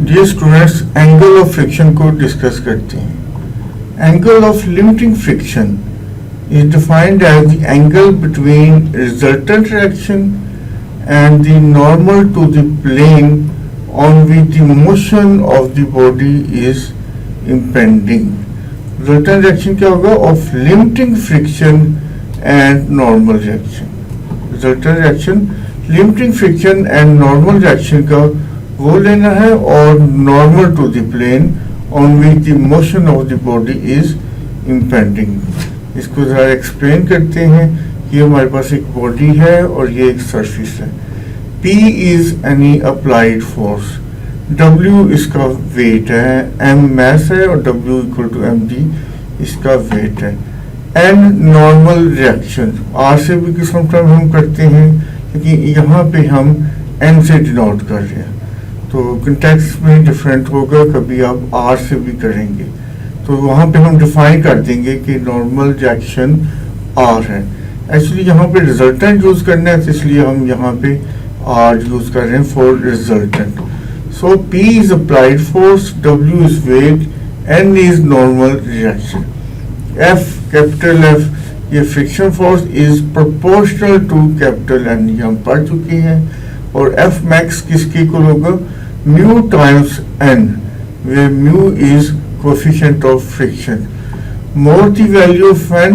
Dear students, angle of friction को discuss करते हैं। Angle of limiting friction is defined as the angle between resultant reaction and the normal to the plane on which the motion of the body is impending. Resultant reaction क्या होगा? Of limiting friction and normal reaction. Resultant reaction, limiting friction and normal reaction का वो लेना है और normal to the plane on which the motion of the body is impending. इसको ज़रा explain करते हैं कि हमारे पास एक बॉडी है और ये एक सरफेस है। P is any applied force, W इसका वेट है, M मैस है और W इक्वल टू mg इसका वेट है। N नॉर्मल रिएक्शन, R से भी किस्म टाइम हम करते हैं क्योंकि यहाँ पे हम N से डिनोट कर रहे हैं, तो कंटेक्स्ट में डिफरेंट होगा, कभी आप R से भी करेंगे तो वहाँ पे हम डिफाइन कर देंगे कि नॉर्मल रिएक्शन R है। एक्चुअली यहाँ पे रिजल्टेंट यूज़ करना है, तो इसलिए हम यहाँ पे R यूज़ कर रहे हैं for resultant. So P is applied force, W is weight, N is normal reaction, F capital F ये friction force is proportional to capital N, ये हम पढ़ चुके हैं। और F मैक्स किसके इक्वल होगा? Mu times N, where mu is coefficient of friction. More the value of N,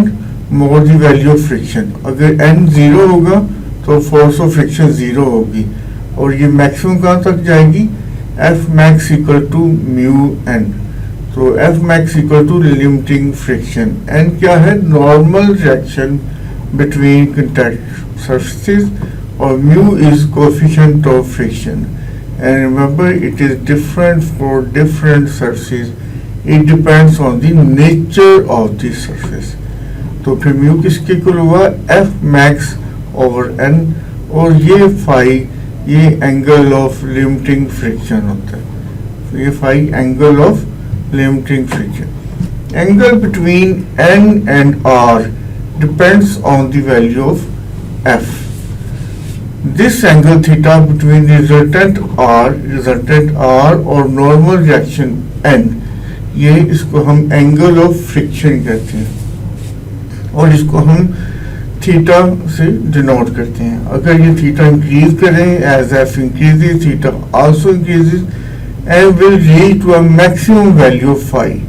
more the value of friction. अगर N 0 होगा तो force of friction 0 होगी और ये मैक्सिमम कहाँ तक जाएगी? F max equal to mu N. तो F max equal to limiting friction. N क्या है? Normal reaction between contact surfaces और mu is coefficient of friction. And remember, it is different for different surfaces. It depends on the nature of the surface. तो फिर mu किसके equal हुआ? F max over N, और ये phi ये angle of limiting friction होता है। ये phi angle of limiting friction. Angle between N and R depends on the value of F. This angle theta between the resultant R और normal reaction N, ये इसको हम angle of friction कहते हैं और इसको हम थीटा से डिनोट करते हैं। अगर ये थीटा इंक्रीज करें, as F increases theta also increases and will reach to a maximum value of phi.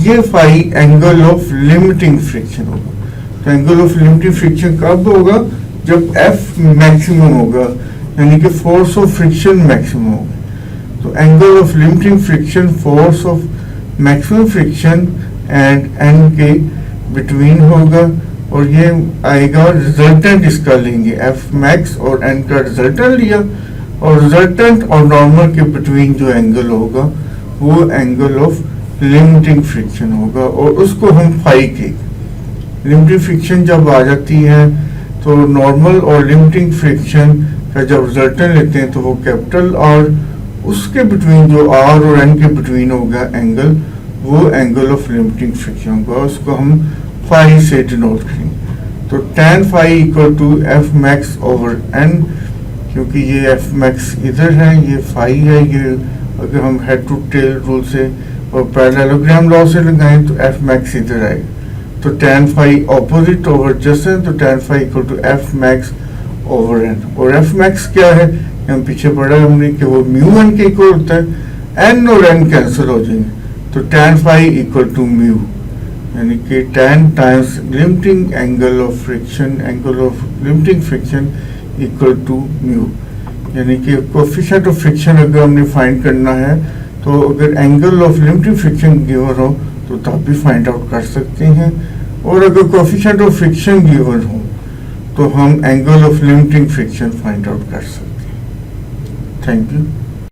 ये phi angle of limiting friction होगा। तो एंगल ऑफ लिमिटिंग फ्रिक्शन कब होगा? जब एफ मैक्सिमम होगा, यानी कि फोर्स ऑफ फ्रिक्शन मैक्सिमम होगा। तो angle of limiting friction force of maximum friction and N के बिटवीन होगा और ये आएगा रिजल्टेंट इसका लेंगे F मैक्स और N का रिजल्टेंट लिया और रिजल्टेंट और नॉर्मल के बिटवीन जो एंगल होगा वो एंगल ऑफ लिमिटिंग फ्रिक्शन होगा और उसको हम फाई के। लिमिटिंग फ्रिक्शन जब आ जाती है तो नॉर्मल और लिमिटिंग फ्रिक्शन का जब रिजल्टेंट लेते हैं तो वो कैपिटल R, उसके बिटवीन जो R और N के बिटवीन होगा एंगल, वो एंगल ऑफ लिमिटिंग फ्रिक्शन होगा, उसको हम फाई से डिनोट करेंगे। तो tan phi equal to F max over N, क्योंकि ये F मैक्स इधर है, ये फाई है, ये अगर हम हेड टू टेल रूल से और पैरेललोग्राम लॉ से लगाएं तो F मैक्स इधर आएगा। तो tan phi opposite over just, तो tan phi equal to F max over N। और F मैक्स क्या है? हम पीछे पढ़ा हमने कि वो म्यू N के इक्वल होता है, N और N कैंसिल हो जाएंगे तो tan phi equal to mu, यानी कि tan times limiting angle of friction, angle of limiting friction equal to mu. यानी कि कोएफिशिएंट ऑफ फ्रिक्शन अगर हमने फाइंड करना है तो अगर angle of limiting friction given हो तो तब भी फाइंड आउट कर सकते हैं, और अगर कोएफिशिएंट ऑफ फ्रिक्शन गिवन हो तो हम angle of limiting friction find out कर सकते हैं। Thank you.